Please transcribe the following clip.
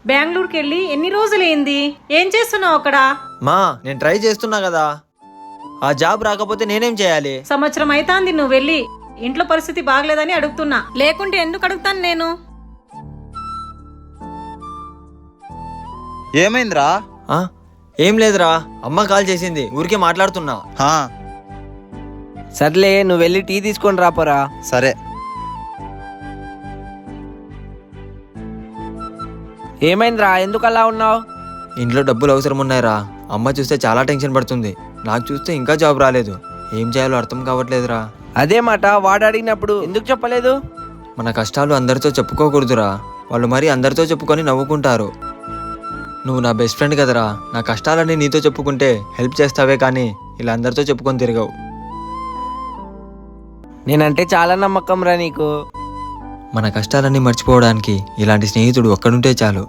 బెంగళూరుకి వెళ్ళి ఎన్ని రోజులైంది? ఏం చేస్తున్నావు అక్కడ? మా నేను ట్రై చేస్తున్నా కదా, ఆ జాబ్ రాకపోతే నేనేం చేయాలి? సంవత్సరం అయితాంది నువ్వు వెళ్ళి. ఇంట్లో పరిస్థితి బాగలేదని అడుగుతున్నా, లేకుంటే ఎందుకు అడుగుతాను నేను? ఏమైందిరా? ఆ? ఏం లేదురా, అమ్మ కాల్ చేసింది, ఊరికే మాట్లాడుతున్నా. హా, సర్లే, నువ్వు వెళ్ళి టీ తీసుకొని రాపోరా. సరే. ఏమైందిరా, ఎందుకు అలా ఉన్నావు? ఇంట్లో డబ్బులు అవసరం ఉన్నాయిరా. అమ్మ చూస్తే చాలా టెన్షన్ పడుతుంది, నాకు చూస్తే ఇంకా జాబ్ రాలేదు. ఏం చేయాలో అర్థం కావట్లేదురా. అదే మాట వాడు అడిగినప్పుడు ఎందుకు చెప్పలేదు? మన కష్టాలు అందరితో చెప్పుకోకూడదురా, వాళ్ళు మరీ అందరితో చెప్పుకొని నవ్వుకుంటారు. నువ్వు నా బెస్ట్ ఫ్రెండ్ కదరా, నా కష్టాలన్నీ నీతో చెప్పుకుంటే హెల్ప్ చేస్తావే కానీ ఇలా అందరితో చెప్పుకొని తిరగవు. నేనంటే చాలా నమ్మకం రా నీకు. మన కష్టాలన్నీ మర్చిపోవడానికి ఇలాంటి స్నేహితుడు ఒక్కడుంటే చాలు.